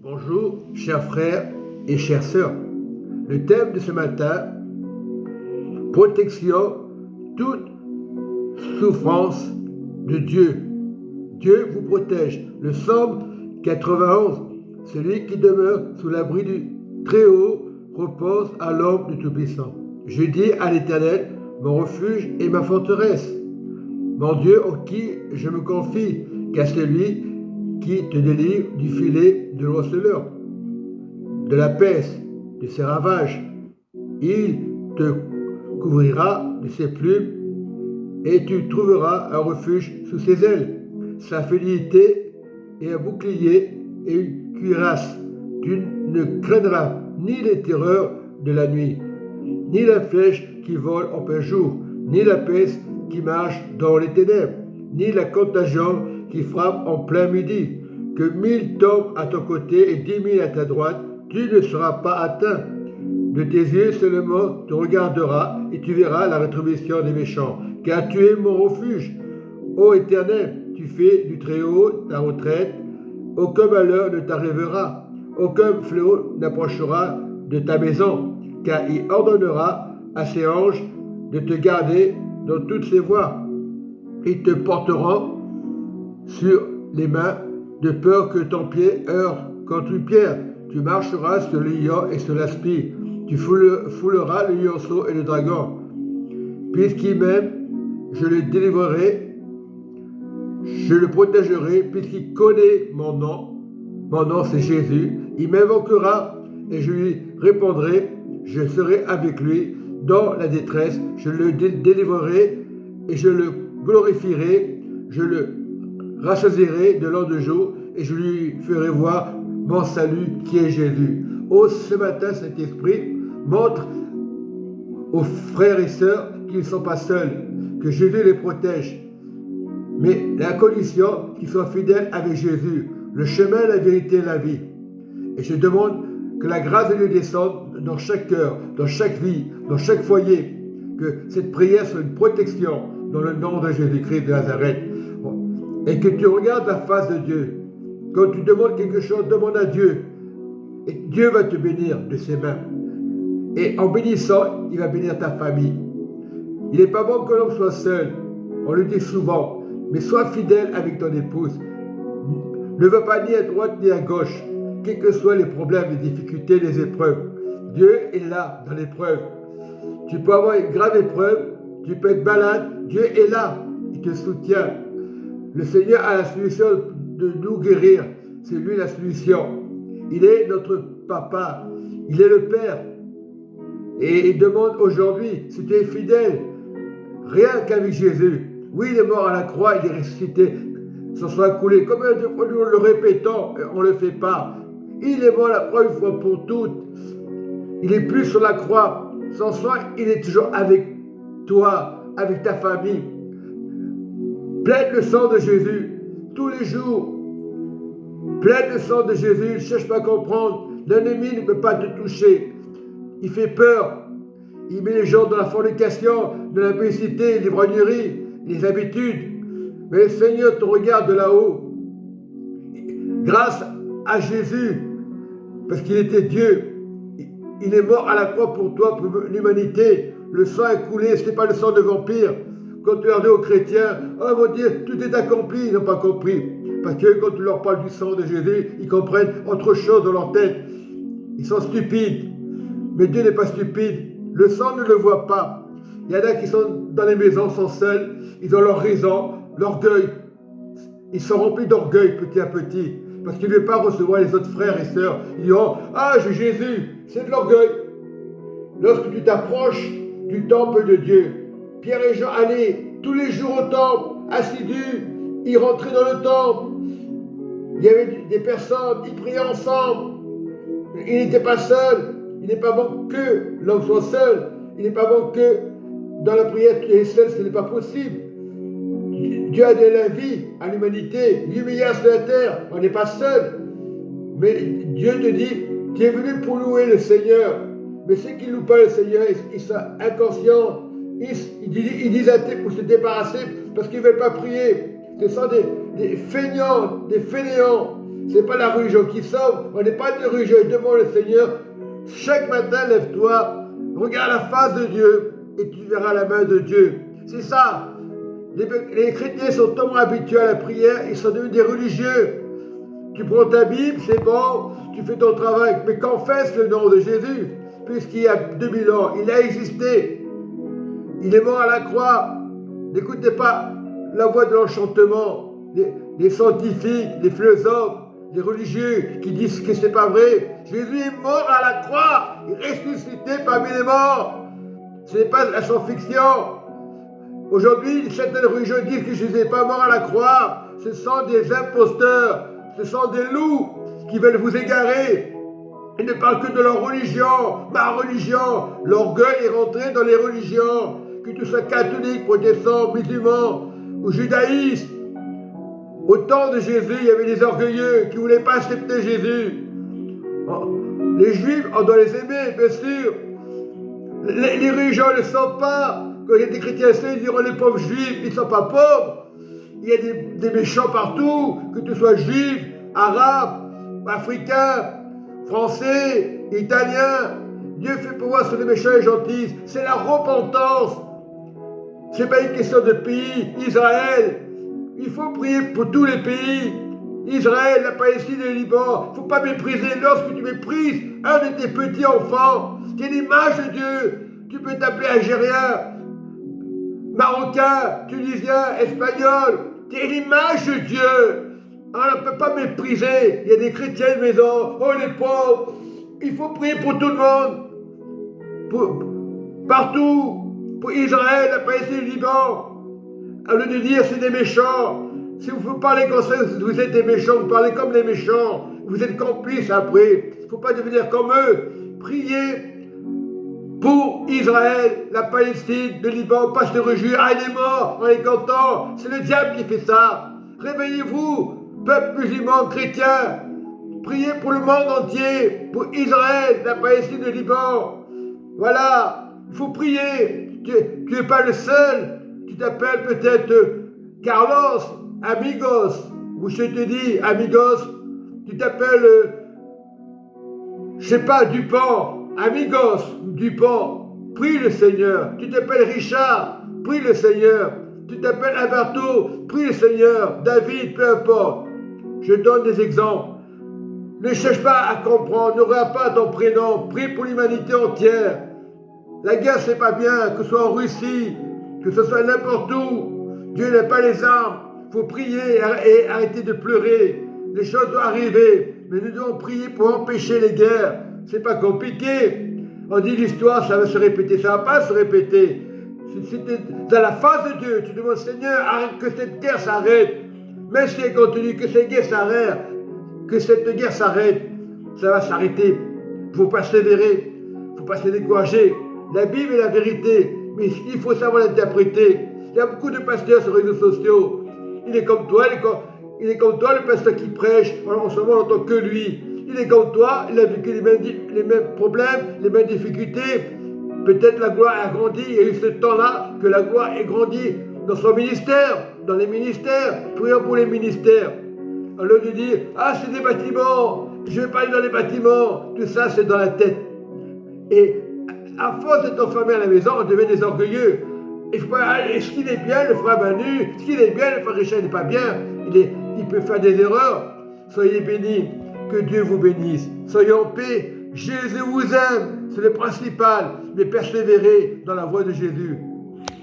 Bonjour, chers frères et chères sœurs. Le thème de ce matin, protection, toute souffrance de Dieu. Dieu vous protège. Le psaume 91, celui qui demeure sous l'abri du Très-Haut repose à l'ombre du Tout-Puissant. Je dis à l'Éternel, mon refuge et ma forteresse, mon Dieu en qui je me confie, qu'à celui qui te délivre du filet de l'oceleur, de la peste, de ses ravages. Il te couvrira de ses plumes et tu trouveras un refuge sous ses ailes. Sa fidélité est un bouclier et une cuirasse. Tu ne craindras ni les terreurs de la nuit, ni la flèche qui vole en plein jour, ni la peste qui marche dans les ténèbres, ni la contagion qui frappe en plein midi. Que 1000 tombent à ton côté et 10 000 à ta droite, tu ne seras pas atteint. De tes yeux seulement tu regarderas et tu verras la rétribution des méchants, car tu es mon refuge. Ô Éternel, tu fais du Très-Haut ta retraite, aucun malheur ne t'arrivera, aucun fléau n'approchera de ta maison, car il ordonnera à ses anges de te garder dans toutes ses voies. Ils te porteront sur les mains, de peur que ton pied heurte contre une pierre. Tu marcheras sur le lion et sur l'aspi. Tu fouleras le lionceau et le dragon. Puisqu'il m'aime, je le délivrerai, je le protégerai, puisqu'il connaît mon nom. Mon nom, c'est Jésus. Il m'invoquera et je lui répondrai. Je serai avec lui dans la détresse. Je le délivrerai et je le glorifierai. Je le rassasierai de l'an de jour et je lui ferai voir mon salut qui est Jésus. Oh, ce matin, Saint-Esprit, montre aux frères et sœurs qu'ils ne sont pas seuls, que Jésus les protège. Mais la condition qu'ils soient fidèles avec Jésus, le chemin, la vérité et la vie. Et je demande que la grâce de Dieu descende dans chaque cœur, dans chaque vie, dans chaque foyer, que cette prière soit une protection dans le nom de Jésus-Christ de Nazareth. Et que tu regardes la face de Dieu. Quand tu demandes quelque chose, demande à Dieu. Et Dieu va te bénir de ses mains. Et en bénissant, il va bénir ta famille. Il n'est pas bon que l'homme soit seul. On le dit souvent. Mais sois fidèle avec ton épouse. Ne va pas ni à droite ni à gauche. Quels que soient les problèmes, les difficultés, les épreuves. Dieu est là dans l'épreuve. Tu peux avoir une grave épreuve. Tu peux être malade. Dieu est là. Il te soutient. Le Seigneur a la solution de nous guérir. C'est lui la solution. Il est notre papa. Il est le Père. Et il demande aujourd'hui, si tu es fidèle, rien qu'avec Jésus. Oui, il est mort à la croix, il est ressuscité. Son sang a coulé. Combien de fois nous le répétons, on ne le fait pas. Il est mort à la croix une fois pour toutes. Il n'est plus sur la croix. Son sang, il est toujours avec toi, avec ta famille. Pleine le sang de Jésus, tous les jours. Pleine le sang de Jésus, ne cherche pas à comprendre. L'ennemi ne peut pas te toucher. Il fait peur. Il met les gens dans la fornication, dans l'impudicité, l'ivrognerie, les habitudes. Mais le Seigneur te regarde de là-haut. Grâce à Jésus, parce qu'il était Dieu, il est mort à la croix pour toi, pour l'humanité. Le sang est coulé, ce n'est pas le sang de vampire. Quand tu leur dis aux chrétiens, ils vont dire tout est accompli, ils n'ont pas compris. Parce que quand tu leur parles du sang de Jésus, ils comprennent autre chose dans leur tête. Ils sont stupides. Mais Dieu n'est pas stupide. Le sang ne le voit pas. Il y en a qui sont dans les maisons, sont seuls, ils ont leur raison, l'orgueil. Ils sont remplis d'orgueil petit à petit. Parce qu'ils ne veulent pas recevoir les autres frères et sœurs. Ils diront, ah, j'ai Jésus. C'est de l'orgueil. Lorsque tu t'approches du temple de Dieu, Pierre et Jean allaient tous les jours au temple, assidus, ils rentraient dans le temple. Il y avait des personnes, ils priaient ensemble. Ils n'étaient pas seuls. Il n'est pas bon que l'homme soit seul. Il n'est pas bon que dans la prière tu es seul, ce n'est pas possible. Dieu a donné la vie à l'humanité, 8 milliards sur la terre, on n'est pas seul. Mais Dieu te dit, tu es venu pour louer le Seigneur. Mais ceux qui ne louent pas le Seigneur, ils sont inconscients. Ils disent à pour se débarrasser parce qu'ils ne veulent pas prier. Ce sont des feignants, des fainéants. c'est pas la religion qui sauve, on n'est pas de religion. Demande le Seigneur, chaque matin, lève-toi, regarde la face de Dieu et tu verras la main de Dieu. C'est ça. Les chrétiens sont tellement habitués à la prière, ils sont devenus des religieux. Tu prends ta Bible, c'est bon, tu fais ton travail, mais confesse le nom de Jésus, puisqu'il y a 2000 ans, il a existé. Il est mort à la croix. N'écoutez pas la voix de l'enchantement, les scientifiques, les philosophes, les religieux qui disent que c'est pas vrai. Jésus est mort à la croix, il est ressuscité parmi les morts. Ce n'est pas la science-fiction. Aujourd'hui, certaines religions disent que Jésus n'est pas mort à la croix. Ce sont des imposteurs, ce sont des loups qui veulent vous égarer. Ils ne parlent que de leur religion, ma religion. L'orgueil est rentré dans les religions. Que tu sois catholique, protestant, musulman ou judaïste. Au temps de Jésus, il y avait des orgueilleux qui ne voulaient pas accepter Jésus. Les juifs, on doit les aimer, bien sûr. Les religions ne le sont pas. Quand il y a des chrétiens, ils diront les pauvres juifs, ils ne sont pas pauvres. Il y a des méchants partout, que tu sois juif, arabe, africain, français, italien. Dieu fait pouvoir sur les méchants et les gentils. C'est la repentance. Ce n'est pas une question de pays. Israël, il faut prier pour tous les pays. Israël, la Palestine et le Liban. Il ne faut pas mépriser. Lorsque tu méprises un de tes petits enfants, c'est l'image de Dieu. Tu peux t'appeler Algérien, Marocain, Tunisien, Espagnol. C'est l'image de Dieu. On ne peut pas mépriser. Il y a des chrétiens de maison. Oh les pauvres. Il faut prier pour tout le monde. Partout. Pour Israël, la Palestine et le Liban. Au lieu de dire c'est des méchants. Si vous parlez comme ça, vous êtes des méchants, vous parlez comme les méchants. Vous êtes complices après. Il ne faut pas devenir comme eux. Priez pour Israël, la Palestine, le Liban, pas se réjouir. Ah, il est mort, on est content. C'est le diable qui fait ça. Réveillez-vous, peuple musulman, chrétien. Priez pour le monde entier, pour Israël, la Palestine, le Liban. Voilà, il faut prier. Tu n'es pas le seul. Tu t'appelles peut-être Carlos, Amigos. Ou je te dis, Amigos. Tu t'appelles, je sais pas, Dupont. Amigos, Dupont. Prie le Seigneur. Tu t'appelles Richard. Prie le Seigneur. Tu t'appelles Alberto. Prie le Seigneur. David, peu importe. Je donne des exemples. Ne cherche pas à comprendre. Ne regarde pas ton prénom. Prie pour l'humanité entière. La guerre, c'est pas bien, que ce soit en Russie, que ce soit n'importe où. Dieu n'a pas les armes. Il faut prier et arrêter de pleurer. Les choses doivent arriver, mais nous devons prier pour empêcher les guerres. C'est pas compliqué. On dit l'histoire, ça va se répéter, ça va pas se répéter. Si tu es dans la face de Dieu, tu demandes Seigneur, arrête que cette guerre s'arrête. Mais si elle continue, que cette guerre s'arrête, ça va s'arrêter. Il faut persévérer, il ne faut pas se décourager. La Bible est la vérité, mais il faut savoir l'interpréter. Il y a beaucoup de pasteurs sur les réseaux sociaux. Il est comme toi, le pasteur qui prêche. En ce moment, on n'entend que lui. Il est comme toi, il a vécu les mêmes problèmes, les mêmes difficultés. Peut-être la gloire a grandi. Il y a eu ce temps-là que la gloire est grandie dans son ministère, dans les ministères. Prions pour les ministères. Au lieu de dire, ah, c'est des bâtiments, je ne vais pas aller dans les bâtiments. Tout ça, c'est dans la tête. Et à force d'être enfermé à la maison, on devient des orgueilleux. Est-ce qu'il est bien, le frère Manu? Est-ce qu'il est bien, le frère Richard n'est pas bien? Il peut faire des erreurs. Soyez bénis. Que Dieu vous bénisse. Soyez en paix. Jésus vous aime. C'est le principal. Mais persévérez dans la voie de Jésus.